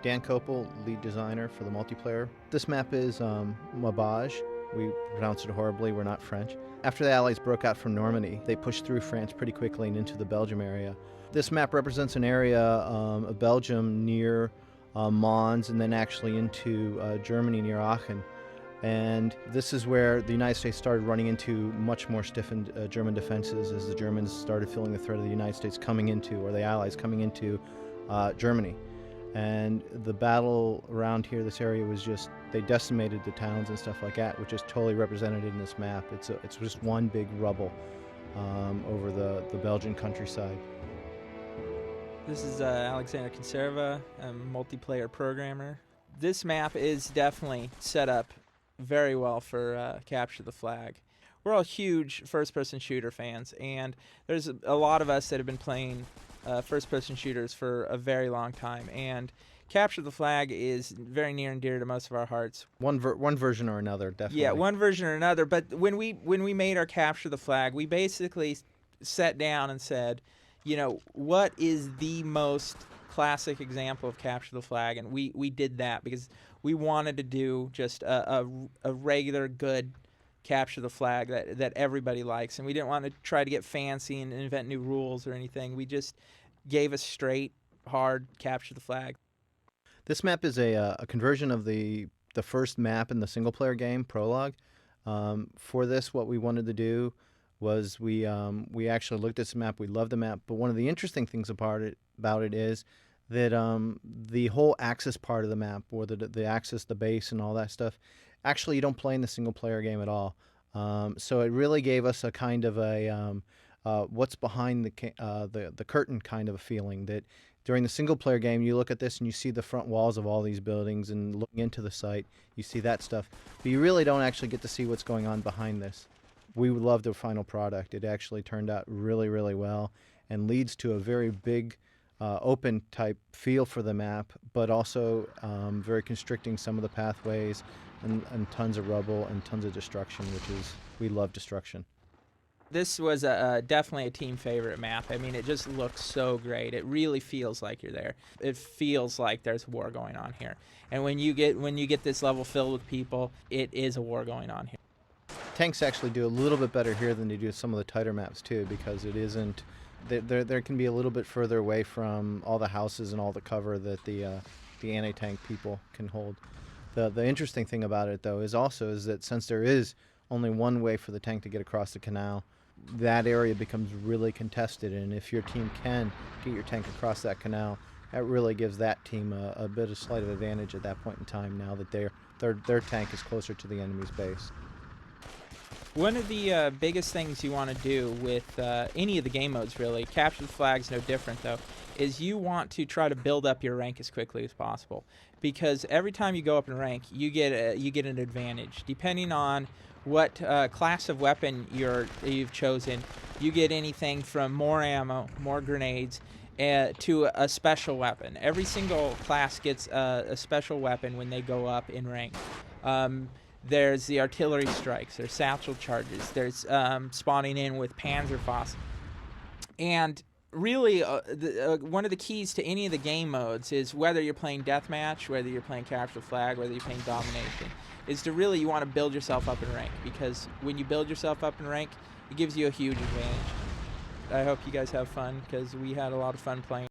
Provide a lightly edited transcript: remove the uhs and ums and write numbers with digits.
Dan Kopel, lead designer for the multiplayer. This map is Maubeuge. We pronounce it horribly, we're not French. After the Allies broke out from Normandy, they pushed through France pretty quickly and into the Belgium area. This map represents an area of Belgium near Mons and then actually into Germany near Aachen. And this is where the United States started running into much more stiffened German defenses as the Germans started feeling the threat of the United States coming into, or the Allies coming into Germany. And the battle around here, this area was just, they decimated the towns and stuff like that, which is totally represented in this map. It's just one big rubble over the Belgian countryside. This is Alexander Conserva, a multiplayer programmer. This map is definitely set up very well for Capture the Flag. We're all huge first-person shooter fans, and there's a lot of us that have been playing first-person shooters for a very long time, and Capture the Flag is very near and dear to most of our hearts. One version or another, definitely. Yeah, one version or another, but when we made our Capture the Flag, we basically sat down and said, you know, what is the most classic example of Capture the Flag? And we did that because we wanted to do just a regular good Capture the Flag that everybody likes, and we didn't want to try to get fancy and invent new rules or anything. We just gave a straight, hard Capture the Flag. This map is a conversion of the first map in the single-player game, Prologue. For this, what we wanted to do was we actually looked at this map. We loved the map, but one of the interesting things about it is that the whole Axis part of the map, or the Axis, the base, and all that stuff, actually you don't play in the single-player game at all. So it really gave us a kind of a what's behind the curtain kind of a feeling, that during the single-player game you look at this and you see the front walls of all these buildings, and looking into the site you see that stuff, but you really don't actually get to see what's going on behind this. We loved the final product. It actually turned out really, really well and leads to a very big open type feel for the map, but also very constricting some of the pathways, and tons of rubble and tons of destruction, we love destruction. This was definitely a team favorite map. I mean, it just looks so great. It really feels like you're there. It feels like there's war going on here. And when you get this level filled with people, it is a war going on here. Tanks actually do a little bit better here than they do some of the tighter maps too, because it isn't. There can be a little bit further away from all the houses and all the cover that the anti-tank people can hold. The interesting thing about it, though, is that since there is only one way for the tank to get across the canal, that area becomes really contested, and if your team can get your tank across that canal, that really gives that team a bit of slight of advantage at that point in time, now that their tank is closer to the enemy's base. One of the biggest things you want to do with any of the game modes, really, Capture the Flag's no different though, is you want to try to build up your rank as quickly as possible, because every time you go up in rank, you get an advantage. Depending on what class of weapon you've chosen, you get anything from more ammo, more grenades, to a special weapon. Every single class gets a special weapon when they go up in rank. There's the artillery strikes, there's satchel charges, there's spawning in with Panzerfaust. And really, one of the keys to any of the game modes is, whether you're playing Deathmatch, whether you're playing Capture the Flag, whether you're playing Domination, is to really, you want to build yourself up in rank, because when you build yourself up in rank, it gives you a huge advantage. I hope you guys have fun, because we had a lot of fun playing.